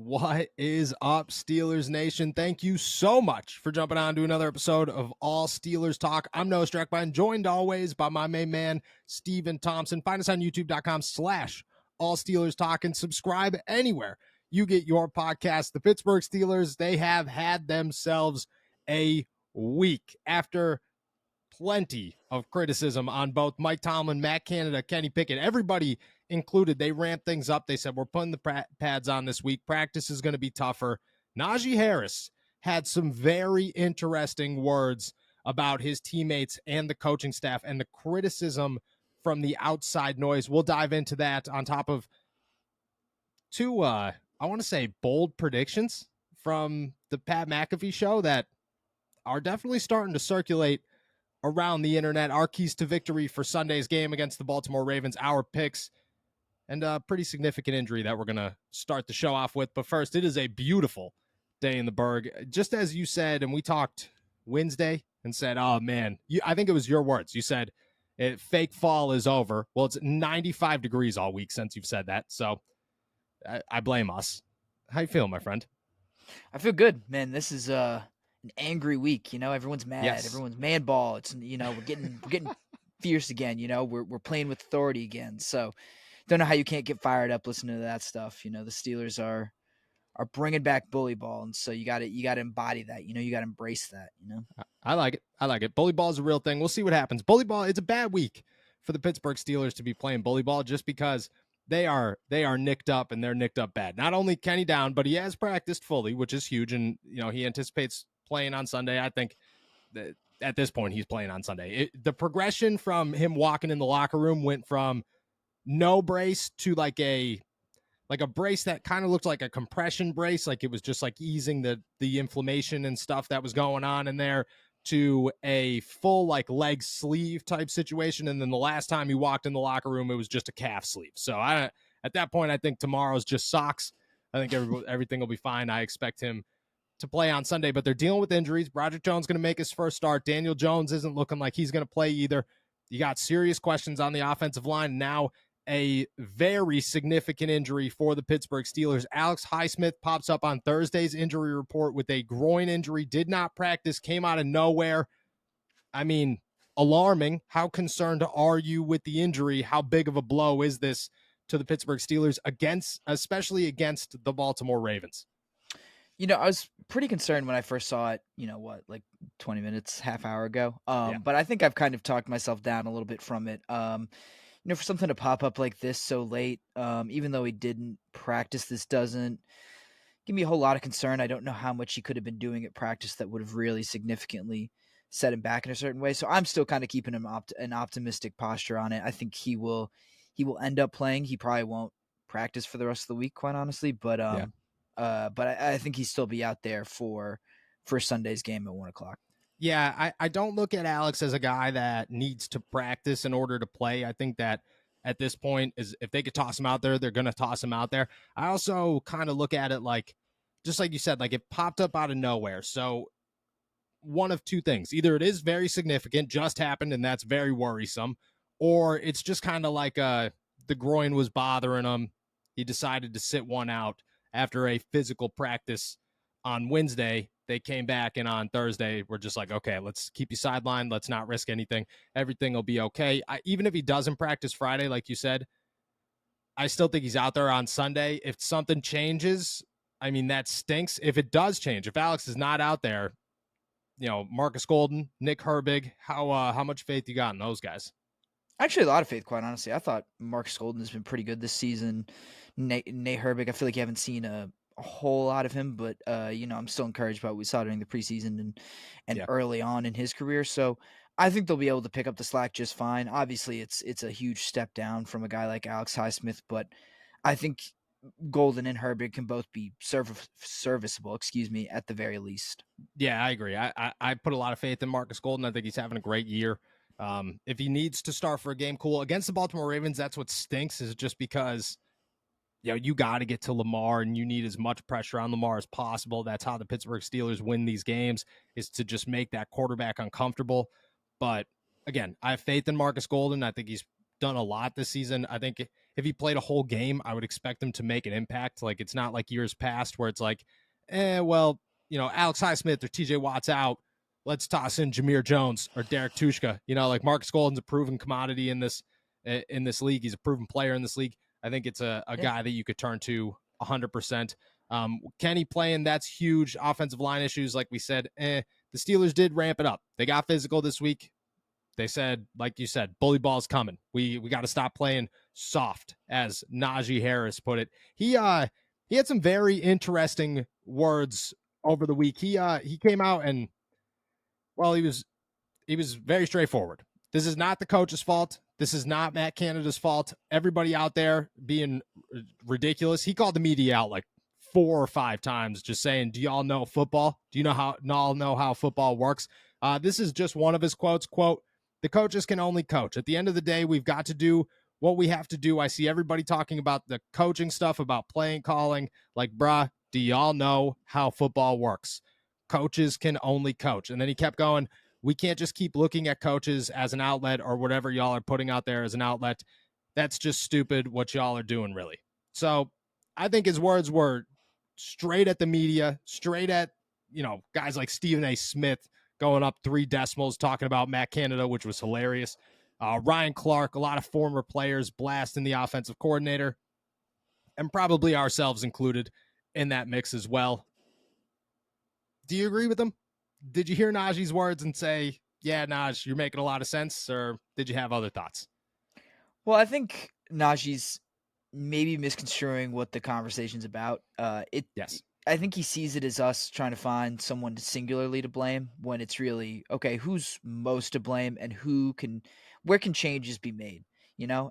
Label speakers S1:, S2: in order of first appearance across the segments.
S1: What is up, Steelers Nation? Thank you so much for jumping on to another episode of All Steelers Talk. I'm Noah Strackbein, joined always by my main man, Steven Thompson. Find us on youtube.com/All Steelers Talk and subscribe anywhere you get your podcast. The Pittsburgh Steelers, they have had themselves a week after plenty of criticism on both Mike Tomlin, Matt Canada, Kenny Pickett, everybody included. They ramped things up. They said, we're putting the pads on this week. Practice is going to be tougher. Najee Harris had some very interesting words about his teammates and the coaching staff and the criticism from the outside noise. We'll dive into that on top of two, I want to say, bold predictions from the Pat McAfee show that are definitely starting to circulate around the internet. Our keys to victory for Sunday's game against the Baltimore Ravens, our picks, and a pretty significant injury that we're going to start the show off with. But first, it is a beautiful day in the Berg. Just as you said, and we talked Wednesday and said, oh man, I think it was your words. You said fake fall is over. Well, it's 95 degrees all week since you've said that. So I blame us. How you feel, my friend?
S2: I feel good, man. This is an angry week. Everyone's mad.
S1: Yes.
S2: Everyone's man ball. It's we're getting fierce again. We're playing with authority again. So don't know how you can't get fired up listening to that stuff. The Steelers are bringing back bully ball, and so you got to embody that. You got to embrace that.
S1: I like it. Bully ball is a real thing. We'll see what happens. Bully ball. It's a bad week for the Pittsburgh Steelers to be playing bully ball just because they are nicked up, and they're nicked up bad. Not only Kenny down, but he has practiced fully, which is huge, and he anticipates playing on Sunday. I think that at this point he's playing on Sunday. The progression from him walking in the locker room went from no brace to like a brace that kind of looked like a compression brace, like it was just like easing the inflammation and stuff that was going on in there, to a full like leg sleeve type situation. And then the last time he walked in the locker room, it was just a calf sleeve. So at that point, I think tomorrow's just socks. I think everything will be fine. I expect him to play on Sunday, but they're dealing with injuries. Broderick Jones going to make his first start. Daniel Jones isn't looking like he's going to play either. You got serious questions on the offensive line. Now a very significant injury for the Pittsburgh Steelers. Alex Highsmith pops up on Thursday's injury report with a groin injury, did not practice, came out of nowhere. I mean, alarming. How concerned are you with the injury? How big of a blow is this to the Pittsburgh Steelers, especially against the Baltimore Ravens?
S2: I was pretty concerned when I first saw it, like 20 minutes, half hour ago. But I think I've kind of talked myself down a little bit from it. For something to pop up like this so late, even though he didn't practice, this doesn't give me a whole lot of concern. I don't know how much he could have been doing at practice that would have really significantly set him back in a certain way. So I'm still kind of keeping him an optimistic posture on it. I think he will end up playing. He probably won't practice for the rest of the week, quite honestly. But I think he'll still be out there for Sunday's game at 1:00.
S1: Yeah, I don't look at Alex as a guy that needs to practice in order to play. I think that at this point, is if they could toss him out there, they're going to toss him out there. I also kind of look at it like, just like you said, like it popped up out of nowhere. So one of two things: either it is very significant, just happened, and that's very worrisome, or it's just kind of like the groin was bothering him. He decided to sit one out after a physical practice on Wednesday. They came back, and on Thursday, we're just like, okay, let's keep you sidelined. Let's not risk anything. Everything will be okay. Even if he doesn't practice Friday, like you said, I still think he's out there on Sunday. If something changes, I mean, that stinks. If it does change, if Alex is not out there, Marcus Golden, Nick Herbig, how much faith you got in those guys?
S2: Actually, a lot of faith, quite honestly. I thought Marcus Golden has been pretty good this season. Nate Herbig, I feel like you haven't seen a whole lot of him, but I'm still encouraged by what we saw during the preseason and early on in his career. So I think they'll be able to pick up the slack just fine. Obviously, it's a huge step down from a guy like Alex Highsmith, but I think Golden and Herbig can both be serviceable, at the very least.
S1: Yeah, I agree. I put a lot of faith in Marcus Golden. I think he's having a great year. If he needs to start for a game, cool. Against the Baltimore Ravens, that's what stinks, is just because you got to get to Lamar, and you need as much pressure on Lamar as possible. That's how the Pittsburgh Steelers win these games, is to just make that quarterback uncomfortable. But again, I have faith in Marcus Golden. I think he's done a lot this season. I think if he played a whole game, I would expect him to make an impact. Like, it's not like years past where it's like, well, Alex Highsmith or TJ Watt's out. Let's toss in Jameer Jones or Derek Tushka. Like Marcus Golden's a proven commodity in this league. He's a proven player in this league. I think it's a guy that you could turn to 100%. Kenny playing, that's huge. Offensive line issues, like we said, the Steelers did ramp it up. They got physical this week. They said, like you said, bully ball's coming. We got to stop playing soft, as Najee Harris put it. He had some very interesting words over the week. He came out and, well, he was very straightforward. This is not the coach's fault. This is not Matt Canada's fault. Everybody out there being ridiculous. He called the media out like 4 or 5 times, just saying, do y'all know football? Do you all know how football works? This is just one of his quotes. Quote, the coaches can only coach. At the end of the day, we've got to do what we have to do. I see everybody talking about the coaching stuff, about playing calling. Like, bruh, do y'all know how football works? Coaches can only coach. And then he kept going, we can't just keep looking at coaches as an outlet or whatever y'all are putting out there as an outlet. That's just stupid what y'all are doing, really. So I think his words were straight at the media, straight at, guys like Stephen A. Smith going up 3 decimals talking about Matt Canada, which was hilarious. Ryan Clark, a lot of former players blasting the offensive coordinator, and probably ourselves included in that mix as well. Do you agree with them? Did you hear Najee's words and say, yeah, Naj, you're making a lot of sense, or did you have other thoughts?
S2: Well, I think Najee's maybe misconstruing what the conversation's about.
S1: Yes.
S2: I think he sees it as us trying to find someone singularly to blame, when it's really, okay, who's most to blame and where can changes be made,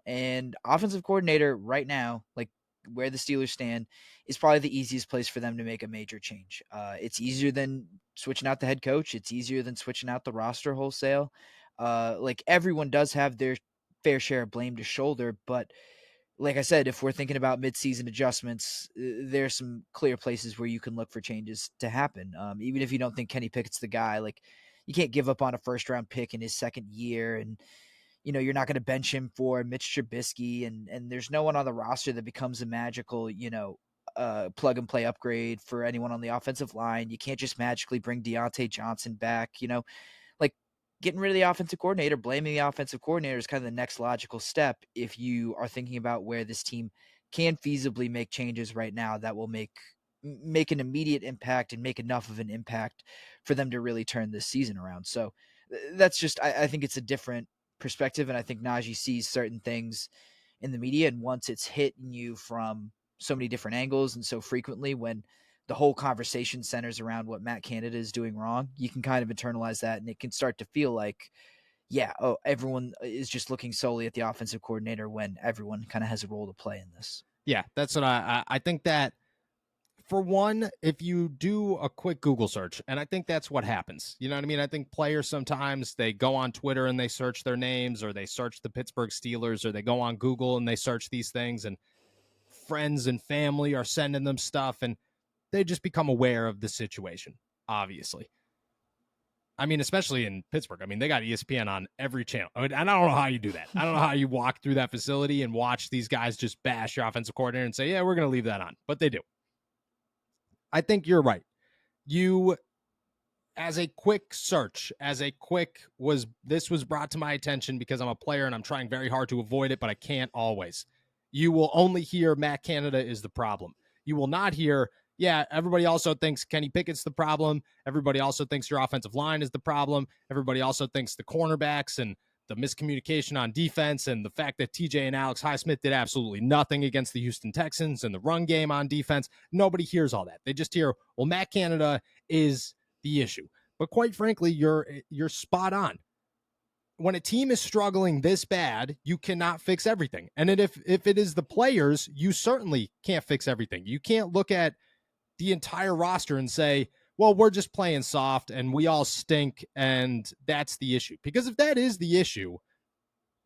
S2: And offensive coordinator right now, like where the Steelers stand, is probably the easiest place for them to make a major change. It's easier than switching out the head coach. It's easier than switching out the roster wholesale. Like, everyone does have their fair share of blame to shoulder, but like I said, if we're thinking about midseason adjustments, there's some clear places where you can look for changes to happen. Even if you don't think Kenny Pickett's the guy, like, you can't give up on a first-round pick in his second year, and you're not going to bench him for Mitch Trubisky, and there's no one on the roster that becomes a magical, plug and play upgrade for anyone on the offensive line. You can't just magically bring Deontay Johnson back, like, getting rid of the offensive coordinator, blaming the offensive coordinator is kind of the next logical step if you are thinking about where this team can feasibly make changes right now that will make an immediate impact and make enough of an impact for them to really turn this season around. So that's just, I think it's a different perspective, and I think Najee sees certain things in the media, and once it's hitting you from so many different angles and so frequently, when the whole conversation centers around what Matt Canada is doing wrong, you can kind of internalize that, and it can start to feel like, everyone is just looking solely at the offensive coordinator when everyone kind of has a role to play in this.
S1: Yeah, that's what I think. That, for one, if you do a quick Google search, and I think that's what happens, you know what I mean? I think players sometimes, they go on Twitter and they search their names, or they search the Pittsburgh Steelers, or they go on Google and they search these things, and friends and family are sending them stuff, and they just become aware of the situation, obviously. I mean, especially in Pittsburgh. I mean, they got ESPN on every channel. I mean, I don't know how you do that. I don't know how you walk through that facility and watch these guys just bash your offensive coordinator and say, yeah, we're going to leave that on. But they do. I think you're right. As a quick search, this was brought to my attention because I'm a player and I'm trying very hard to avoid it, but I can't always. You will only hear Matt Canada is the problem. You will not hear, everybody also thinks Kenny Pickett's the problem. Everybody also thinks your offensive line is the problem. Everybody also thinks the cornerbacks and the miscommunication on defense and the fact that TJ and Alex Highsmith did absolutely nothing against the Houston Texans and the run game on defense. Nobody hears all that. They just hear, well, Matt Canada is the issue. But quite frankly, you're spot on. When a team is struggling this bad, you cannot fix everything. And if it is the players, you certainly can't fix everything. You can't look at the entire roster and say, well, we're just playing soft and we all stink and that's the issue. Because if that is the issue,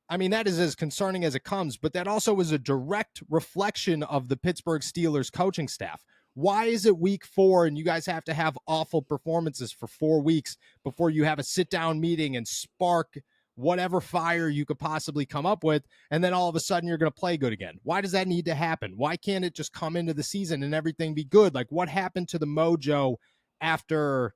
S1: I mean, that is as concerning as it comes, but that also is a direct reflection of the Pittsburgh Steelers coaching staff. Why is it week 4 and you guys have to have awful performances for 4 weeks before you have a sit-down meeting and spark whatever fire you could possibly come up with, and then all of a sudden you're going to play good again. Why does that need to happen? Why can't it just come into the season and everything be good? Like, what happened to the mojo after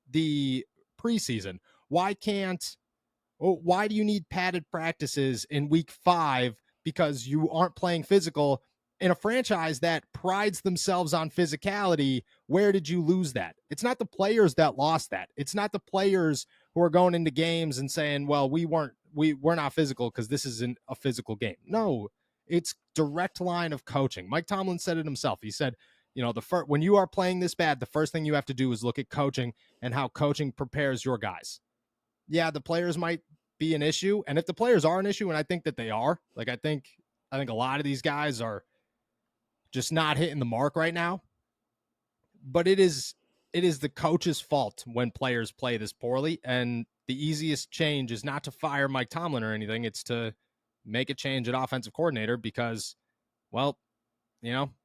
S1: the preseason? Why do you need padded practices in week 5 because you aren't playing physical in a franchise that prides themselves on physicality? Where did you lose that? It's not the players that lost that. It's not the players who are going into games and saying, well, we're not physical because this isn't a physical game. No, it's direct line of coaching. Mike Tomlin said it himself. He said, when you are playing this bad, the first thing you have to do is look at coaching and how coaching prepares your guys. Yeah, the players might be an issue. And if the players are an issue, and I think that they are, like, I think a lot of these guys are just not hitting the mark right now. But it is the coach's fault when players play this poorly. And the easiest change is not to fire Mike Tomlin or anything. It's to make a change at offensive coordinator because, well,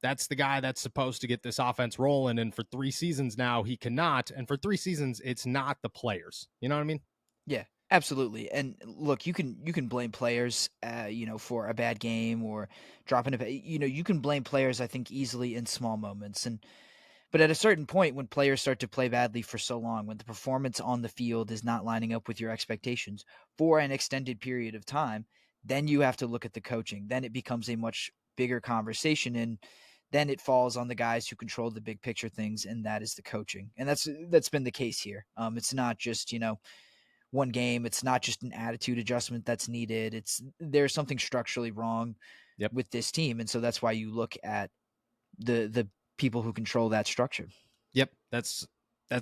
S1: that's the guy that's supposed to get this offense rolling. And for 3 seasons now, he cannot. And for 3 seasons, it's not the players. You know what I mean?
S2: Yeah, absolutely. And look, you can blame players, for a bad game or dropping you can blame players, I think, easily in small moments. But at a certain point, when players start to play badly for so long, when the performance on the field is not lining up with your expectations for an extended period of time, then you have to look at the coaching. Then it becomes a much bigger conversation, and then it falls on the guys who control the big picture things, and that is the coaching. And that's been the case here. It's not just one game. It's not just an attitude adjustment that's needed. There's something structurally wrong with this team, and so that's why you look at the people who control that structure.
S1: Yep, that's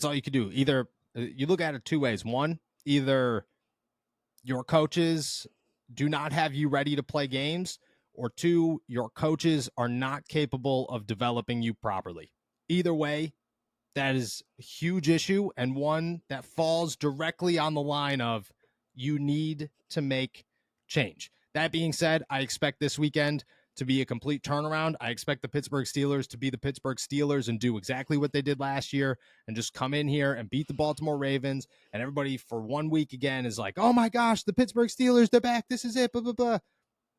S1: all you can do. Either you look at it 2 ways. One, either your coaches do not have you ready to play games, or 2, your coaches are not capable of developing you properly. Either way, that is a huge issue, and one that falls directly on the line of you need to make change. That being said, I expect this weekend to be a complete turnaround. I expect the Pittsburgh Steelers to be the Pittsburgh Steelers and do exactly what they did last year and just come in here and beat the Baltimore Ravens. And everybody for 1 week again is like, oh my gosh, the Pittsburgh Steelers, they're back. This is it, blah, blah, blah.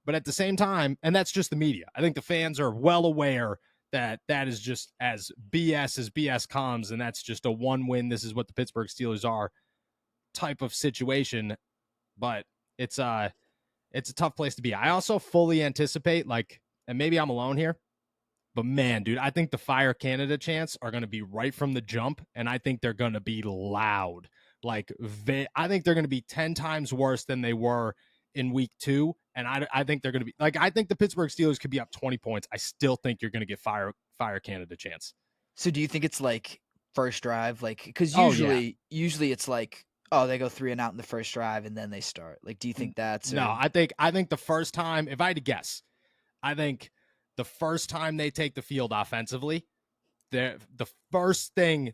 S1: But at the same time, and that's just the media, I think the fans are well aware that is just as BS comes, and that's just a 1 win. This is what the Pittsburgh Steelers are type of situation. But it's a tough place to be. I also fully anticipate, and maybe I'm alone here, but man, dude, I think the Fire Canada chants are going to be right from the jump, and I think they're going to be loud. I think they're going to be 10 times worse than they were in week 2, and I think they're going to be I think the Pittsburgh Steelers could be up 20 points. I still think you're going to get Fire Canada chants.
S2: So do you think it's first drive, because usually it's they go 3 and out in the first drive and then they start? Do you think that's
S1: No, I think the first time, if I had to guess, I think the first time they take the field offensively, the first thing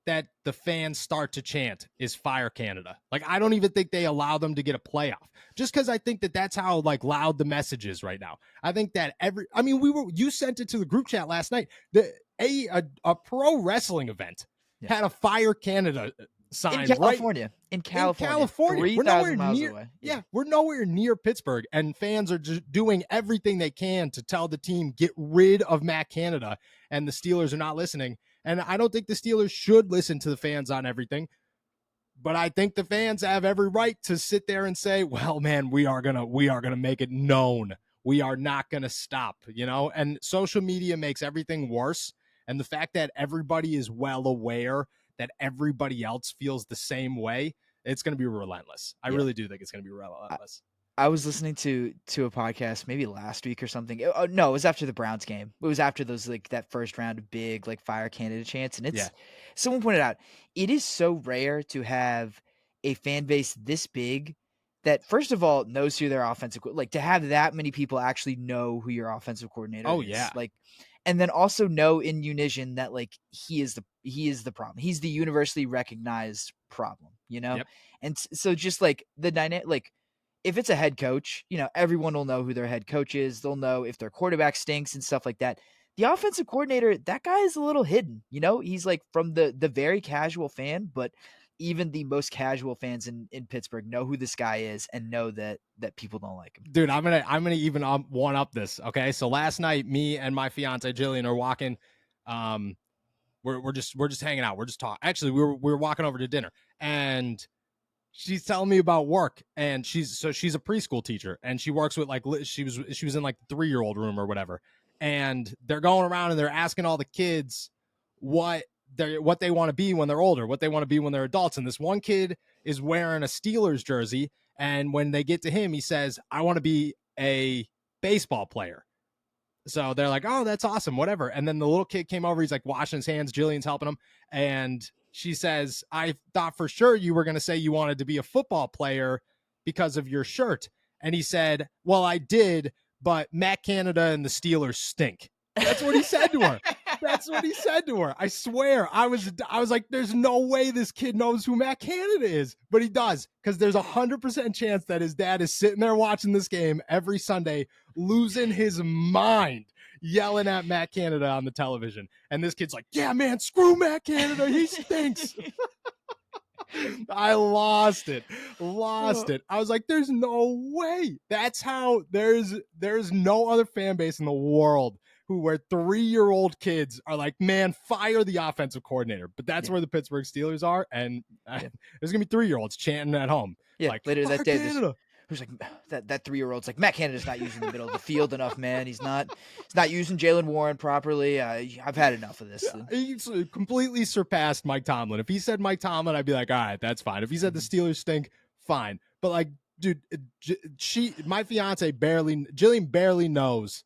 S1: that the fans start to chant is Fire Canada. I don't even think they allow them to get a playoff, just because I think that that's how loud the message is right now. I think that you sent it to the group chat last night. A pro wrestling event had a Fire Canada sign
S2: in California. In California. 3,000 miles away.
S1: Yeah, we're nowhere near Pittsburgh, and fans are just doing everything they can to tell the team, get rid of Matt Canada, and the Steelers are not listening. And I don't think the Steelers should listen to the fans on everything, but I think the fans have every right to sit there and say, well, man, we are going to make it known. We are not going to stop, and social media makes everything worse. And the fact that everybody is well aware that everybody else feels the same way, it's going to be relentless. I really do think it's going to be relentless.
S2: I was listening to a podcast maybe last week or something. Oh, no, it was after the Browns game. It was after those that first round of big Fire Canada chants. And someone pointed out, it is so rare to have a fan base this big that, first of all, knows who their offensive to have that many people actually know who your offensive coordinator is.
S1: Oh yeah.
S2: And then also know in unison that he is the problem. He's the universally recognized problem,
S1: Yep.
S2: And so just the dynamic, if it's a head coach, everyone will know who their head coach is. They'll know if their quarterback stinks and stuff like that. The offensive coordinator, that guy is a little hidden. He's from the very casual fan, but even the most casual fans in Pittsburgh know who this guy is and know that people don't like him.
S1: Dude, I'm gonna even one up this. Okay, so last night, me and my fiance Jillian are walking. We're just hanging out. We're just talking. Actually, we were walking over to dinner, and she's telling me about work, and she's a preschool teacher, and she works with she was in like the 3-year-old room or whatever, and they're going around and they're asking all the kids what they want to be when they're older, what they want to be when they're adults, and this one kid is wearing a Steelers jersey, and when they get to him, he says, "I want to be a baseball player." So they're like, "Oh, that's awesome, whatever." And then the little kid came over. He's like washing his hands. Jillian's helping him. And she says, "I thought for sure you were going to say you wanted to be a football player because of your shirt." And he said, "Well, I did, but Matt Canada and the Steelers stink." That's what he said to her. That's what he said to her. I swear. I was like, there's no way this kid knows who Matt Canada is. But he does, because there's 100% chance that his dad is sitting there watching this game every Sunday, losing his mind, yelling at Matt Canada on the television. And this kid's like, "Yeah, man, screw Matt Canada. He stinks." I lost it. I was like, there's no way. That's how there's no other fan base in the world where 3-year-old kids are like, "Man, fire the offensive coordinator." But that's where the Pittsburgh Steelers are. And there's going to be 3-year-olds chanting at home.
S2: Yeah,
S1: like,
S2: later that day,
S1: Canada.
S2: Who's like, that 3-year-old's like, "Matt Canada's not using the middle of the field enough, man. He's not using Jalen Warren properly. I've had enough of this."
S1: He's completely surpassed Mike Tomlin. If he said Mike Tomlin, I'd be like, all right, that's fine. If he said the Steelers stink, fine. But like, dude, my fiance Jillian barely knows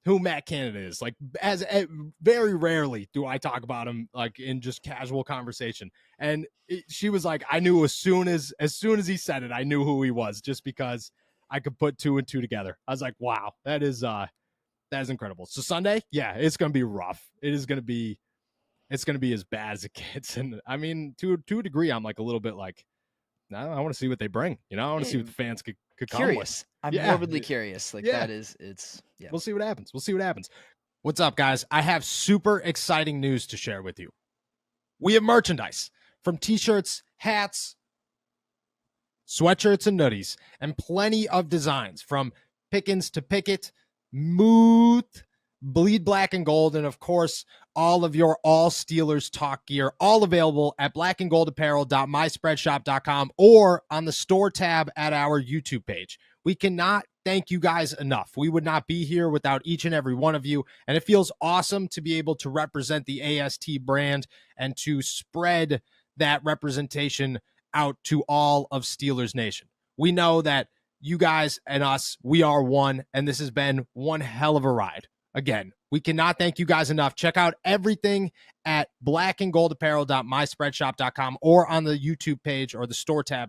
S1: who Matt Canada is. Like, as very rarely do I talk about him like in just casual conversation. And she was like, I knew as soon as he said it, I knew who he was, just because I could put 2 and 2 together. I was like, wow, that is incredible. So Sunday, yeah, it's gonna be rough. It's gonna be as bad as it gets. And I mean, to a degree, I'm like a little bit like, I want to see what they bring. I want to see what the fans could come with.
S2: I'm morbidly curious. Like, that is, yeah.
S1: We'll see what happens. What's up, guys? I have super exciting news to share with you. We have merchandise, from t-shirts, hats, sweatshirts, and hoodies, and plenty of designs, from Pickens to Pickett, Muth, Bleed Black and Gold, and of course, all of your All Steelers talk gear, all available at blackandgoldapparel.myspreadshop.com or on the store tab at our YouTube page. We cannot thank you guys enough. We would not be here without each and every one of you, and it feels awesome to be able to represent the AST brand and to spread that representation out to all of Steelers Nation. We know that you guys and us, we are one, and this has been one hell of a ride. Again, we cannot thank you guys enough. Check out everything at blackandgoldapparel.myspreadshop.com or on the YouTube page, or the store tab,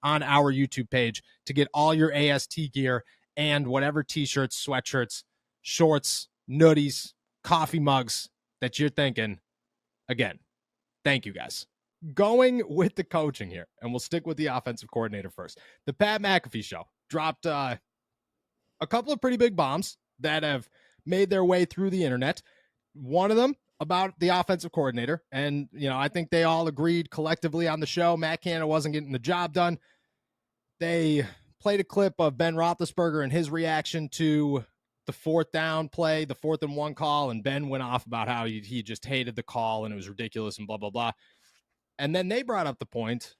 S1: on our YouTube page, to get all your AST gear and whatever t-shirts, sweatshirts, shorts, nutties, coffee mugs that you're thinking. Again, thank you guys. Going with the coaching here, and we'll stick with the offensive coordinator first. The Pat McAfee show dropped a couple of pretty big bombs that have made their way through the internet. One of them about the offensive coordinator. And, I think they all agreed collectively on the show Matt Canada wasn't getting the job done. They played a clip of Ben Roethlisberger and his reaction to the 4th down play, the 4th and 1 call. And Ben went off about how he just hated the call and it was ridiculous and blah, blah, blah. And then they brought up the point,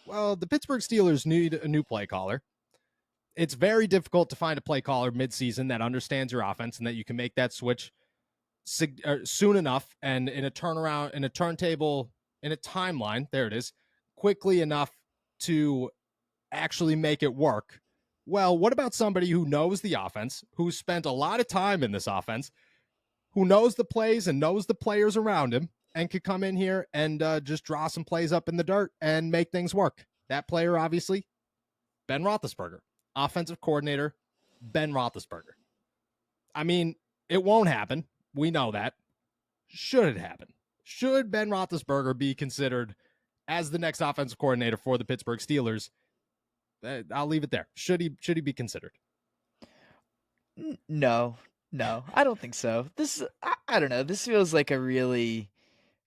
S1: well, the Pittsburgh Steelers need a new play caller. It's very difficult to find a play caller midseason that understands your offense and that you can make that switch soon enough and in a turnaround, in a turntable, in a timeline, there it is, quickly enough to actually make it work. Well, what about somebody who knows the offense, who spent a lot of time in this offense, who knows the plays and knows the players around him, and could come in here and just draw some plays up in the dirt and make things work? That player, obviously, Ben Roethlisberger. Offensive coordinator, Ben Roethlisberger. I mean, it won't happen. We know that. Should it happen? Should Ben Roethlisberger be considered as the next offensive coordinator for the Pittsburgh Steelers? I'll leave it there. Should he be considered?
S2: No, I don't think so. This, I don't know. This feels like a really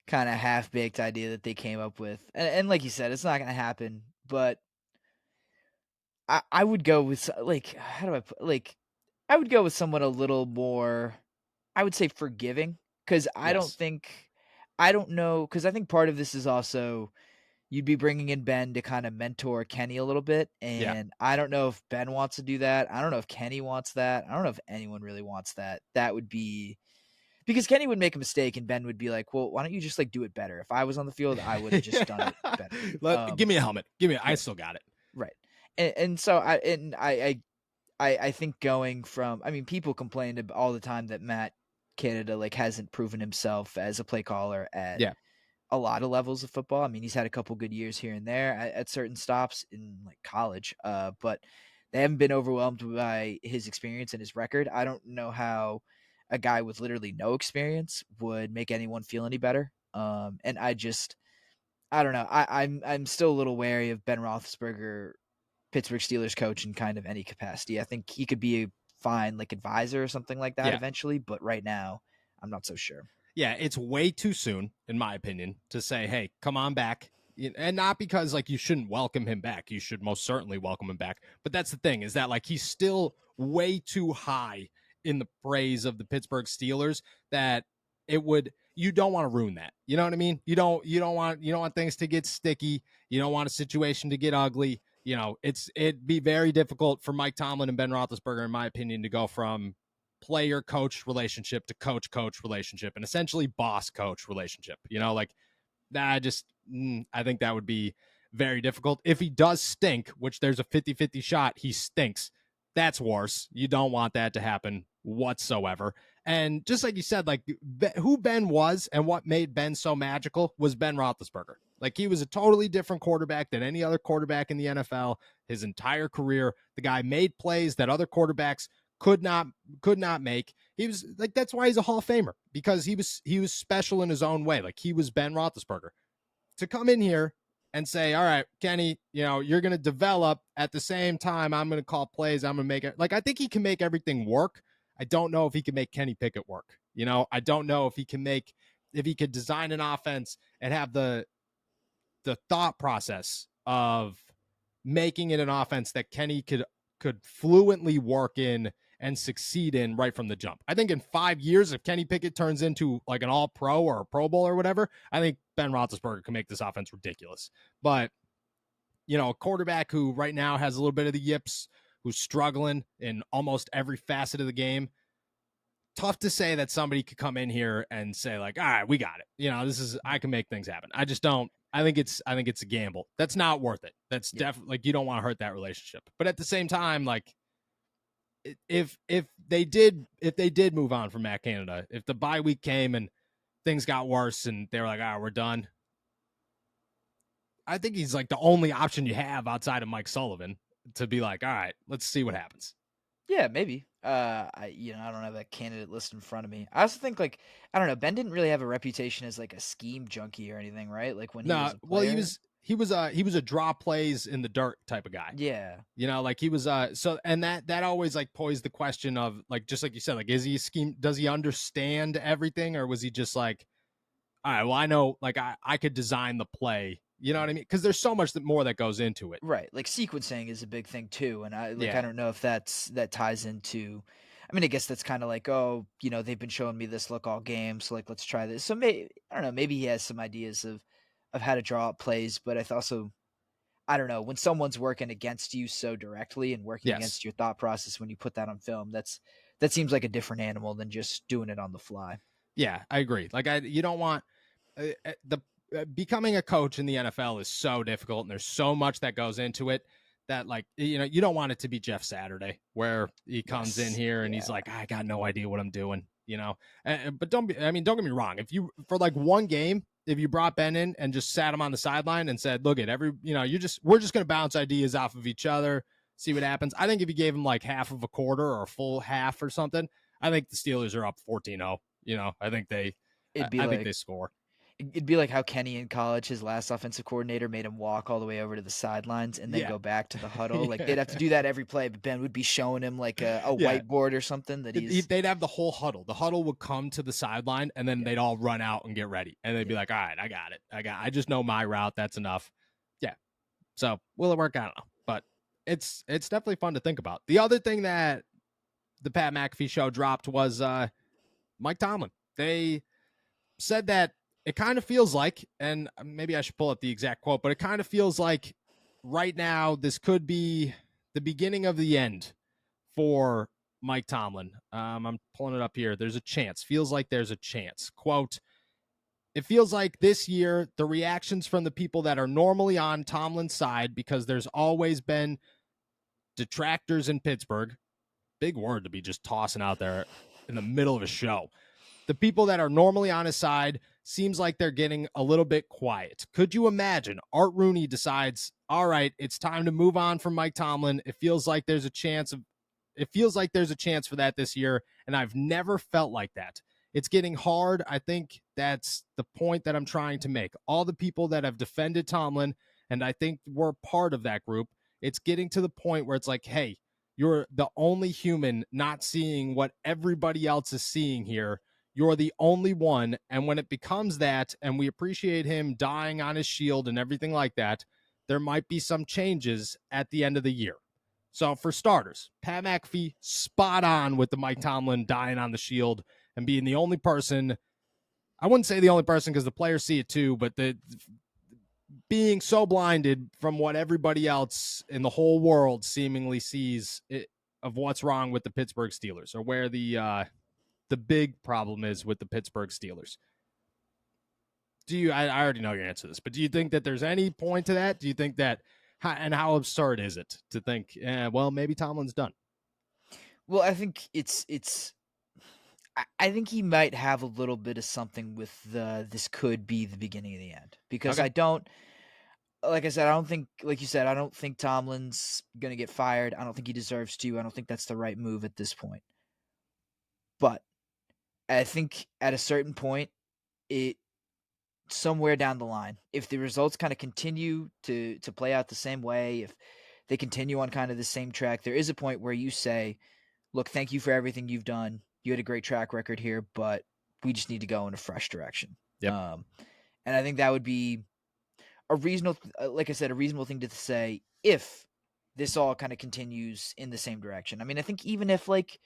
S2: kind of half-baked idea that they came up with. And like you said, it's not going to happen, but I would go with like how do I put like I would go with someone a little more, I would say, forgiving, because
S1: Yes.
S2: I don't know, because I think part of this is also you'd be bringing in Ben to kind of mentor Kenny a little bit,
S1: Yeah.
S2: and I don't know if Ben wants to do that. I don't know if Kenny wants that. I don't know if anyone really wants that. That would be because Kenny would make a mistake and Ben would be like, "Well, why don't you just like do it better? If I was on the field, I would have just done it better."
S1: Give me a helmet. I
S2: Yeah,
S1: still got it.
S2: right. And so I think going from, I mean, people complained all the time that Matt Canada like hasn't proven himself as a play caller at
S1: Yeah.
S2: a lot of levels of football. I mean, he's had a couple good years here and there at certain stops in like college, but they haven't been overwhelmed by his experience and his record. I don't know how a guy with literally no experience would make anyone feel any better. And I don't know. I'm still a little wary of Ben Roethlisberger, Pittsburgh Steelers coach, in kind of any capacity. I think he could be a fine like advisor or something like that
S1: Yeah.
S2: eventually, but right now I'm not so sure.
S1: Yeah, it's way too soon, in my opinion, to say, "Hey, come on back." And not because like you shouldn't welcome him back. You should most certainly welcome him back. But that's the thing, is that like he's still way too high in the praise of the Pittsburgh Steelers that you don't want to ruin that. You know what I mean? You don't want things to get sticky. You don't want a situation to get ugly. It'd be very difficult for Mike Tomlin and Ben Roethlisberger, in my opinion, to go from player coach relationship to coach coach relationship and essentially boss coach relationship. Like that I think that would be very difficult. If he does stink, which there's a 50-50 shot he stinks, that's worse. You don't want that to happen whatsoever. And just like you said, like who Ben was and what made Ben so magical was Ben Roethlisberger. Like he was a totally different quarterback than any other quarterback in the NFL his entire career. The guy made plays that other quarterbacks could not make. He was like, that's why he's a Hall of Famer, because he was special in his own way. Like he was Ben Roethlisberger. To come in here and say, all right, Kenny, you're going to develop at the same time. I'm going to call plays. I'm going to make it. Like, I think he can make everything work. I don't know if he can make Kenny Pickett work. I don't know if he could design an offense and have the thought process of making it an offense that Kenny could fluently work in and succeed in right from the jump. I think in 5 years, if Kenny Pickett turns into like an all pro or a Pro Bowl or whatever, I think Ben Roethlisberger can make this offense ridiculous. But, a quarterback who right now has a little bit of the yips, who's struggling in almost every facet of the game, tough to say that somebody could come in here and say like, all right, we got it. I can make things happen. I just don't. I think it's a gamble. That's not worth it. That's definitely, like, you don't want to hurt that relationship. But at the same time, like, if they did move on from Matt Canada, if the bye week came and things got worse and they were like, we're done, I think he's like the only option you have outside of Mike Sullivan to be like, all right, let's see what happens.
S2: Yeah, maybe. I don't have that candidate list in front of me. I also think like I don't know. Ben didn't really have a reputation as like a scheme junkie or anything, right? Like when he
S1: No,
S2: was a
S1: well,
S2: player.
S1: he was a draw plays in the dirt type of guy.
S2: Yeah.
S1: Like he was so, and that always like posed the question of like, just like you said, like, is he a scheme? Does he understand everything, or was he just like, all right, well, I know, like I could design the play. You know what I mean? Because there's so much more that goes into it.
S2: Right. Like sequencing is a big thing too, and I
S1: Yeah.
S2: don't know if that ties into. I mean, I guess that's kind of like, oh, they've been showing me this look all game, so like let's try this. So maybe I don't know. Maybe he has some ideas of how to draw up plays, but also I don't know, when someone's working against you so directly and working
S1: Yes.
S2: against your thought process when you put that on film, that seems like a different animal than just doing it on the fly.
S1: Yeah, I agree. Like you don't want the becoming a coach in the NFL is so difficult, and there's so much that goes into it that, like, you don't want it to be Jeff Saturday where he comes in
S2: Yes.
S1: here and
S2: Yeah.
S1: he's like, I got no idea what I'm doing. But don't get me wrong. If you, for like one game, if you brought Ben in and just sat him on the sideline and said, look at we're just going to bounce ideas off of each other, see what happens. I think if you gave him like half of a quarter or a full half or something, I think the Steelers are up 14-0. I think
S2: It'd be
S1: I think
S2: like
S1: they score.
S2: It'd be like how Kenny in college, his last offensive coordinator made him walk all the way over to the sidelines and then
S1: Yeah.
S2: go back to the huddle. Like
S1: Yeah.
S2: they'd have to do that every play, but Ben would be showing him like a
S1: Yeah.
S2: whiteboard or something that he's
S1: They'd have the whole huddle. The huddle would come to the sideline, and then
S2: yeah,
S1: they'd all run out and get ready. And they'd be
S2: yeah.
S1: like, all right, I got it. I just know my route. That's enough. Yeah. So will it work? I don't know. But it's definitely fun to think about. The other thing that the Pat McAfee show dropped was Mike Tomlin. They said that it kind of feels like, and maybe I should pull up the exact quote, but it kind of feels like right now this could be the beginning of the end for Mike Tomlin. I'm pulling it up here. There's a chance. Feels like there's a chance. Quote, it feels like this year, the reactions from the people that are normally on Tomlin's side, because there's always been detractors in Pittsburgh. Big word to be just tossing out there in the middle of a show. The people that are normally on his side seems like they're getting a little bit quiet. Could you imagine Art Rooney decides, all right, it's time to move on from Mike Tomlin. It feels like there's a chance for that this year, and I've never felt like that. It's getting hard. I think that's the point that I'm trying to make. All the people that have defended Tomlin, and I think we're part of that group, it's getting to the point where it's like, hey, you're the only human not seeing what everybody else is seeing here. You're the only one. And when it becomes that, and we appreciate him dying on his shield and everything like that, there might be some changes at the end of the year. So for starters, Pat McAfee, spot on with the Mike Tomlin dying on the shield and being the only person. I wouldn't say the only person because the players see it too, but the being so blinded from what everybody else in the whole world seemingly sees of what's wrong with the Pittsburgh Steelers, or where the big problem is with the Pittsburgh Steelers. I already know your answer to this, but do you think that there's any point to that? Do you think that, and how absurd is it to think, well, maybe Tomlin's done?
S2: Well, I think I think he might have a little bit of something with this could be the beginning of the end, because
S1: Okay.
S2: like I said, I don't think, like you said, I don't think Tomlin's going to get fired. I don't think he deserves to. I don't think that's the right move at this point. But I think at a certain point, it somewhere down the line, if the results kind of continue to play out the same way, if they continue on kind of the same track, there is a point where you say, look, thank you for everything you've done. You had a great track record here, but we just need to go in a fresh direction.
S1: Yep.
S2: And I think that would be a reasonable, like I said, a reasonable thing to say if this all kind of continues in the same direction. I mean, I think even if like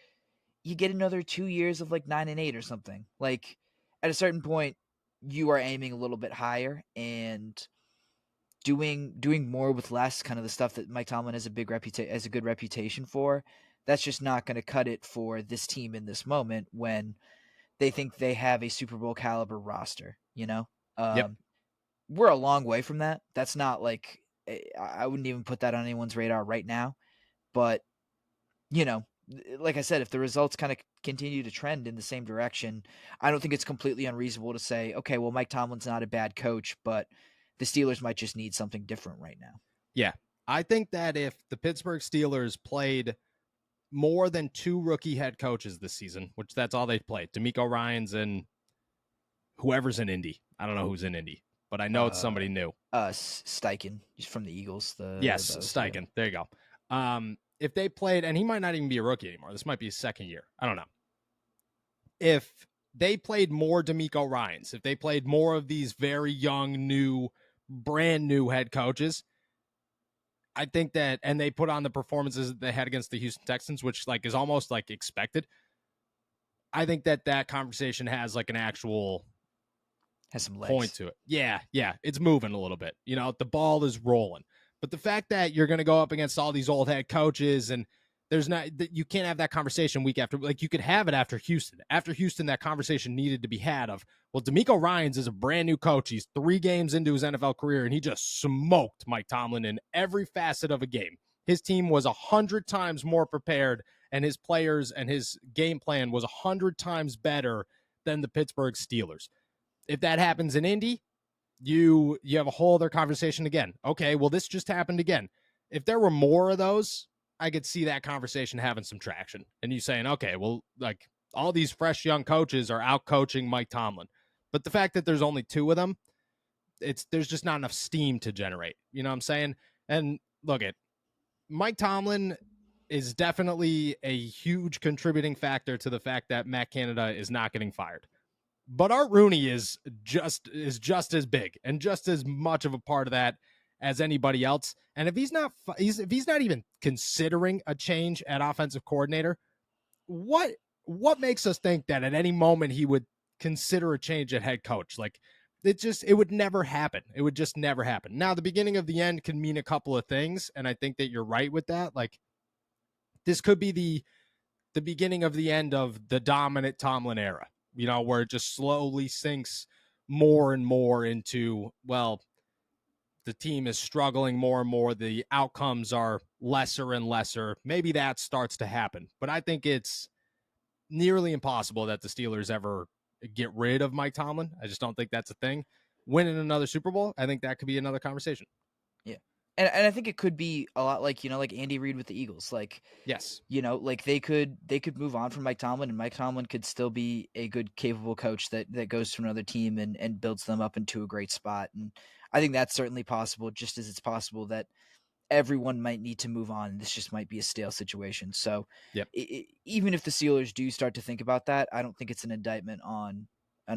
S2: you get another 2 years of like 9-8 or something, like at a certain point, you are aiming a little bit higher and doing more with less, kind of the stuff that Mike Tomlin has a good reputation for. That's just not going to cut it for this team in this moment when they think they have a Super Bowl caliber roster, you know?
S1: Yep.
S2: We're a long way from that. That's not like, I wouldn't even put that on anyone's radar right now. But, you know, like I said, if the results kind of continue to trend in the same direction, I don't think it's completely unreasonable to say, okay, well, Mike Tomlin's not a bad coach, but the Steelers might just need something different right now.
S1: Yeah. I think that if the Pittsburgh Steelers played more than 2 rookie head coaches this season, which that's all they played, D'Amico Ryans and whoever's in Indy. I don't know who's in Indy, but I know it's somebody new.
S2: Steichen, he's from the Eagles.
S1: Steichen. Yeah. There you go. If they played, and he might not even be a rookie anymore. This might be his second year. I don't know. If they played more D'Amico Ryans, if they played more of these very young, new, brand new head coaches, I think that, and they put on the performances that they had against the Houston Texans, which like is almost like expected. I think that conversation has like an actual
S2: some legs.
S1: Point to it. Yeah, it's moving a little bit. You know, the ball is rolling. But the fact that you're going to go up against all these old head coaches and you can't have that conversation week after, like you could have it after Houston. After Houston, that conversation needed to be had of, well, D'Amico Ryans is a brand new coach. He's 3 games into his NFL career, and he just smoked Mike Tomlin in every facet of a game. His team was 100 times more prepared, and his players and his game plan was 100 times better than the Pittsburgh Steelers. If that happens in Indy, you have a whole other conversation again. Okay, well, this just happened again. If there were more of those, I could see that conversation having some traction. And you saying, okay, well, like all these fresh young coaches are out coaching Mike Tomlin. But the fact that there's only 2 of them, there's just not enough steam to generate. You know what I'm saying? And look, Mike Tomlin is definitely a huge contributing factor to the fact that Matt Canada is not getting fired. But Art Rooney is just as big and just as much of a part of that as anybody else. And if he's not even considering a change at offensive coordinator, what makes us think that at any moment he would consider a change at head coach? Like, it would never happen. It would just never happen. Now, the beginning of the end can mean a couple of things, and I think that you're right with that. Like, this could be the beginning of the end of the dominant Tomlin era, where it just slowly sinks more and more into, well, the team is struggling more and more. The outcomes are lesser and lesser. Maybe that starts to happen. But I think it's nearly impossible that the Steelers ever get rid of Mike Tomlin. I just don't think that's a thing. Winning another Super Bowl, I think that could be another conversation.
S2: Yeah. And I think it could be a lot like, like Andy Reid with the Eagles. Like,
S1: yes,
S2: like they could move on from Mike Tomlin, and Mike Tomlin could still be a good, capable coach that goes to another team and builds them up into a great spot. And I think that's certainly possible, just as it's possible that everyone might need to move on. This just might be a stale situation. So
S1: yep.
S2: Even if the Steelers do start to think about that, I don't think it's an indictment on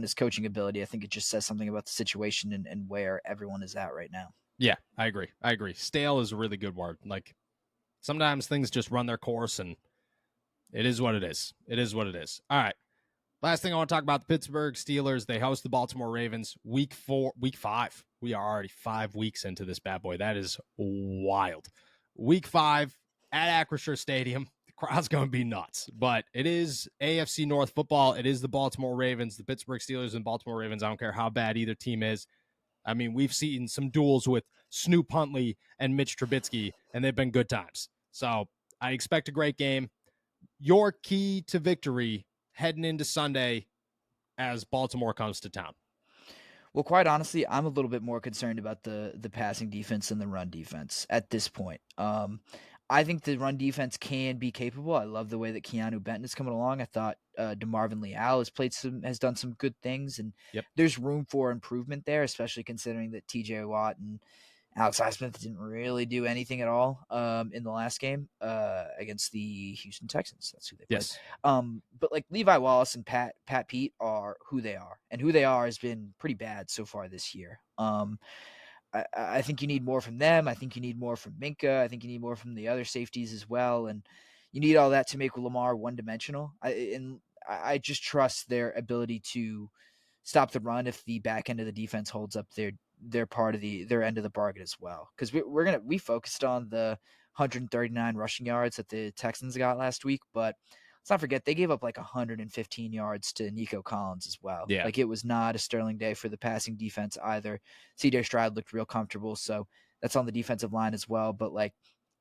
S2: his coaching ability. I think it just says something about the situation and where everyone is at right now.
S1: Yeah, I agree. Stale is a really good word. Like, sometimes things just run their course, and it is what it is. It is what it is. All right. Last thing I want to talk about, the Pittsburgh Steelers. They host the Baltimore Ravens week 5. We are already 5 weeks into this bad boy. That is wild. Week 5 at Acrisure Stadium. The crowd's going to be nuts. But it is AFC North football. It is the Baltimore Ravens, the Pittsburgh Steelers and Baltimore Ravens. I don't care how bad either team is. I mean, we've seen some duels with Snoop Huntley and Mitch Trubisky, and they've been good times. So I expect a great game. Your key to victory heading into Sunday as Baltimore comes to town?
S2: Well, quite honestly, I'm a little bit more concerned about the passing defense than the run defense at this point. I think the run defense can be capable. I love the way that Keanu Benton is coming along. I thought DeMarvin Leal has done some good things, and there's room for improvement there, especially considering that TJ Watt and Alex Highsmith didn't really do anything at all in the last game against the Houston Texans. That's who they played.
S1: Yes.
S2: But like Levi Wallace and Pat Pete are who they are, and who they are has been pretty bad so far this year. I think you need more from them. I think you need more from Minka. I think you need more from the other safeties as well, and you need all that to make Lamar one-dimensional. I just trust their ability to stop the run if the back end of the defense holds up their part of their end of the bargain as well. Because we focused on the 139 rushing yards that the Texans got last week, but let's not forget they gave up like 115 yards to Nico Collins as well.
S1: Yeah.
S2: Like, it was not a sterling day for the passing defense either. CJ Stroud looked real comfortable, so that's on the defensive line as well. But like,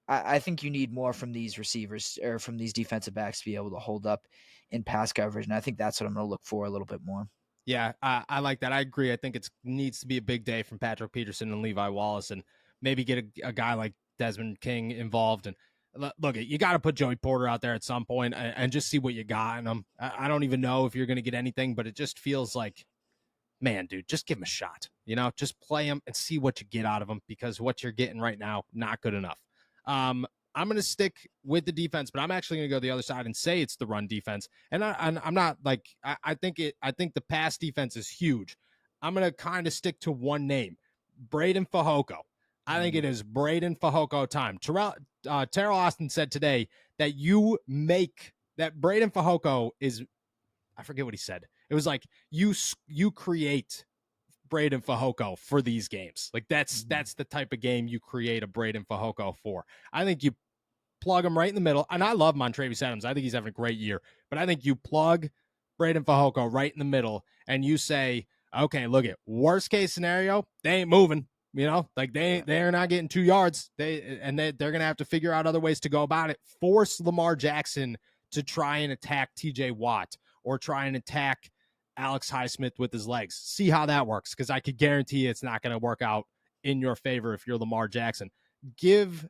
S2: I think you need more from these receivers or from these defensive backs to be able to hold up in pass coverage, and I think that's what I'm going to look for a little bit more.
S1: Yeah, I like that. I agree. I think it needs to be a big day from Patrick Peterson and Levi Wallace, and maybe get a guy like Desmond King involved. And look, you got to put Joey Porter out there at some point and just see what you got in him. I don't even know if you're going to get anything, but it just feels like, man, dude, just give him a shot. Just play him and see what you get out of him, because what you're getting right now, not good enough. I'm going to stick with the defense, but I'm actually going to go the other side and say it's the run defense. And I'm not like, I think the pass defense is huge. I'm going to kind of stick to one name, Braden Fehoko. I think it is Braden Fehoko time. Terrell Austin said today that that Braden Fehoko is, I forget what he said. It was like, you create Braden Fehoko for these games. Like, that's the type of game you create a Braden Fehoko for. I think you plug him right in the middle. And I love Montravius Adams. I think he's having a great year. But I think you plug Braden Fehoko right in the middle and you say, okay, look at worst case scenario, they ain't moving. Like they're not getting 2 yards. They're going to have to figure out other ways to go about it. Force Lamar Jackson to try and attack TJ Watt or try and attack Alex Highsmith with his legs. See how that works, because I could guarantee it's not going to work out in your favor if you're Lamar Jackson. Give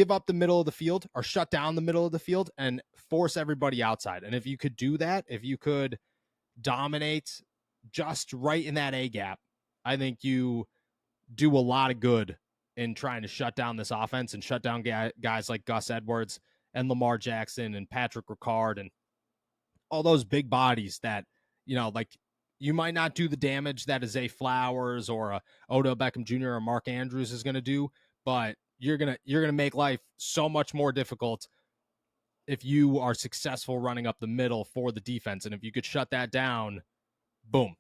S1: up the middle of the field or shut down the middle of the field and force everybody outside. And if you could do that, if you could dominate just right in that A gap, I think you do a lot of good in trying to shut down this offense and shut down guys like Gus Edwards and Lamar Jackson and Patrick Ricard and all those big bodies that, like you might not do the damage that a Zay Flowers or a Odell Beckham Jr. or Mark Andrews is going to do, but you're going to make life so much more difficult if you are successful running up the middle for the defense. And if you could shut that down, boom,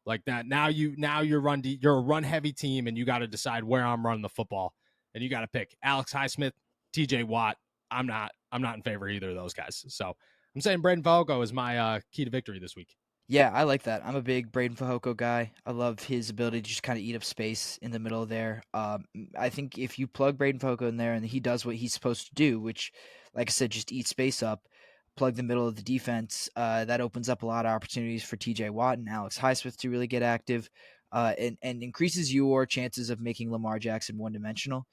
S1: like that. Now you're a run heavy team and you got to decide where I'm running the football, and you got to pick Alex Highsmith, TJ Watt. I'm not in favor of either of those guys. So I'm saying Braden Fehoko is my key to victory this week.
S2: Yeah, I like that. I'm a big Braden Fehoko guy. I love his ability to just kind of eat up space in the middle there. I think if you plug Braden Fehoko in there and he does what he's supposed to do, which, like I said, just eat space up, plug the middle of the defense, that opens up a lot of opportunities for TJ Watt and Alex Highsmith to really get active, and increases your chances of making Lamar Jackson one-dimensional.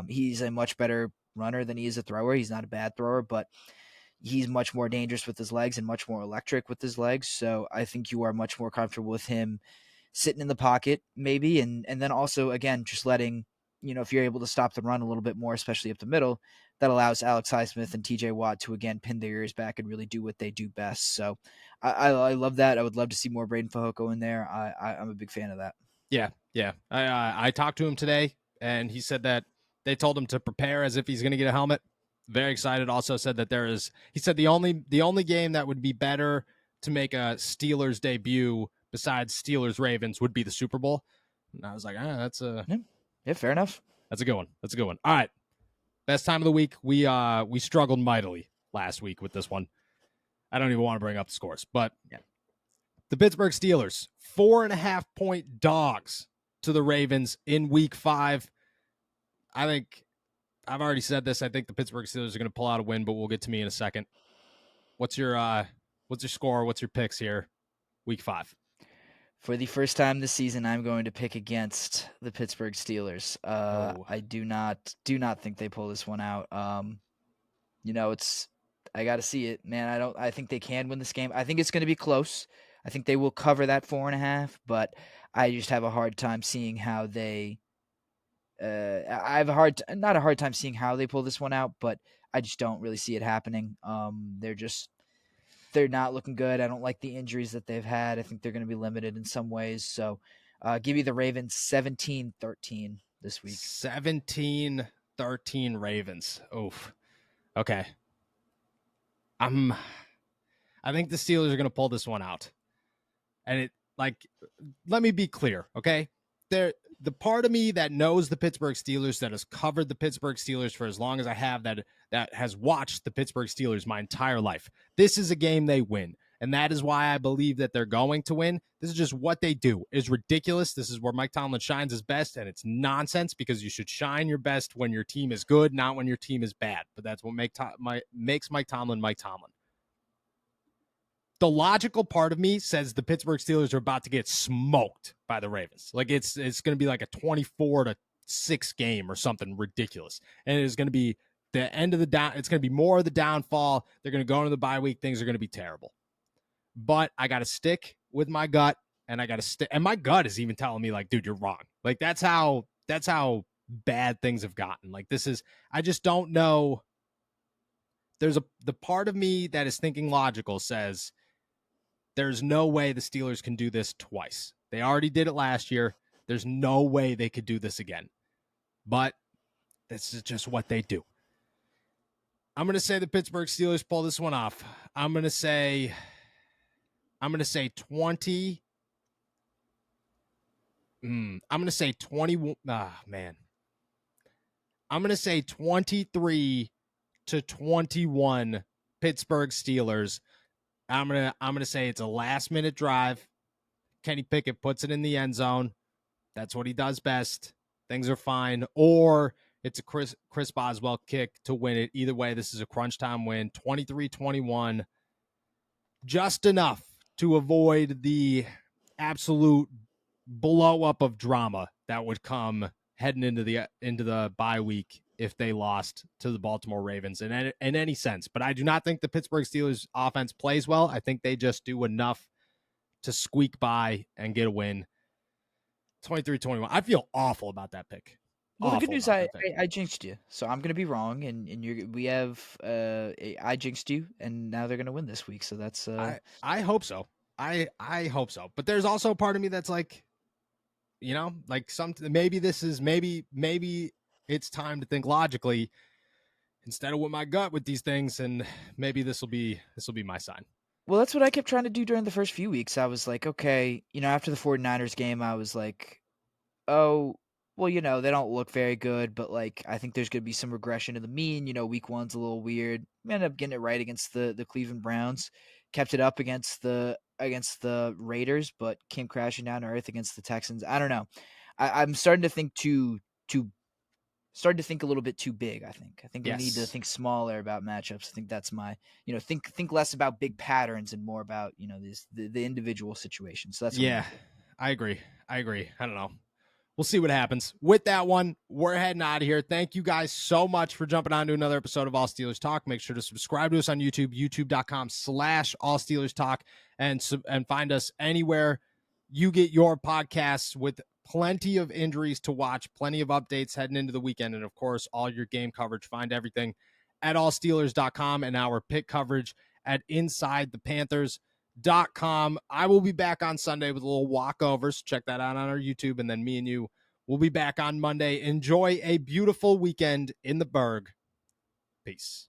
S2: He's a much better runner than he is a thrower. He's not a bad thrower, but he's much more dangerous with his legs and much more electric with his legs. So I think you are much more comfortable with him sitting in the pocket maybe. And then also, again, just letting, if you're able to stop the run a little bit more, especially up the middle, that allows Alex Highsmith and TJ Watt to, again, pin their ears back and really do what they do best. So I love that. I would love to see more Braden Fehoko in there. I'm a big fan of that.
S1: Yeah. I talked to him today, and he said that they told him to prepare as if he's going to get a helmet. Very excited. Also said that he said the only game that would be better to make a Steelers debut besides Steelers Ravens would be the Super Bowl. And I was like, that's
S2: yeah, fair enough.
S1: That's a good one. All right. Best time of the week. We struggled mightily last week with this one. I don't even want to bring up the scores, but yeah. The Pittsburgh Steelers, 4.5-point dogs to the Ravens in week 5. I think I've already said this. I think the Pittsburgh Steelers are going to pull out a win, but we'll get to me in a second. What's your score? What's your picks here? Week 5.
S2: For the first time this season, I'm going to pick against the Pittsburgh Steelers. I do not think they pull this one out. I got to see it, man. I think they can win this game. I think it's going to be close. I think they will cover that 4.5, but I just have a hard time seeing how they. I have not a hard time seeing how they pull this one out, but I just don't really see it happening. They're not looking good. I don't like the injuries that they've had. I think they're going to be limited in some ways. So, give me the Ravens 17-13 this week.
S1: 17-13 Ravens. Oof. Okay. I think the Steelers are going to pull this one out. And let me be clear, okay? The part of me that knows the Pittsburgh Steelers, that has covered the Pittsburgh Steelers for as long as I have, that has watched the Pittsburgh Steelers my entire life. This is a game they win, and that is why I believe that they're going to win. This is just what they do. It's ridiculous. This is where Mike Tomlin shines his best, and it's nonsense because you should shine your best when your team is good, not when your team is bad. But that's what makes Mike Tomlin Mike Tomlin. The logical part of me says the Pittsburgh Steelers are about to get smoked by the Ravens. Like it's going to be like a 24-6 game or something ridiculous. And it's going to be the end of the down. It's going to be more of the downfall. They're going to go into the bye week. Things are going to be terrible. But I got to stick with my gut, and I got to stick. And my gut is even telling me, like, dude, you're wrong. Like that's how bad things have gotten. Like I just don't know. The part of me that is thinking logical says, there's no way the Steelers can do this twice. They already did it last year. There's no way they could do this again. But this is just what they do. I'm going to say the Pittsburgh Steelers pull this one off. I'm going to say 20. I'm going to say 20. Man. I'm going to say 23-21 Pittsburgh Steelers. I'm gonna say it's a last minute drive. Kenny Pickett puts it in the end zone. That's what he does best. Things are fine. Or it's a Chris Boswell kick to win it. Either way, this is a crunch time win. 23-21. Just enough to avoid the absolute blow up of drama that would come heading into the bye week if they lost to the Baltimore Ravens in any sense. But I do not think the Pittsburgh Steelers offense plays well. I think they just do enough to squeak by and get a win. 23-21. I feel awful about that pick.
S2: Well, the good news,
S1: About
S2: I,
S1: that pick.
S2: I I jinxed you, so I'm gonna be wrong, and we have I jinxed you, and now they're gonna win this week, so that's
S1: I hope so. I hope so. But there's also a part of me that's like, like something. Maybe this is maybe it's time to think logically instead of with my gut with these things, and maybe this will be my sign.
S2: Well, that's what I kept trying to do during the first few weeks. I was like, okay, after the 49ers game, I was like, oh, well, they don't look very good, but like I think there's going to be some regression to the mean. Week one's a little weird. We ended up getting it right against the Cleveland Browns, kept it up against the Raiders, but came crashing down to earth against the Texans. I don't know. I'm starting to think starting to think a little bit too big. I think we need to think smaller about matchups. I think that's my think less about big patterns and more about the individual situations. So that's
S1: I agree. I don't know. We'll see what happens. With that one, we're heading out of here. Thank you guys so much for jumping on to another episode of All Steelers Talk. Make sure to subscribe to us on YouTube, youtube.com/All Steelers Talk, and find us anywhere you get your podcasts with plenty of injuries to watch, plenty of updates heading into the weekend, and of course, all your game coverage. Find everything at allsteelers.com and our pick coverage at InsideThePanthers.com. I will be back on Sunday with a little walkovers. Check that out on our YouTube. And then me and you will be back on Monday. Enjoy a beautiful weekend in the Berg. Peace.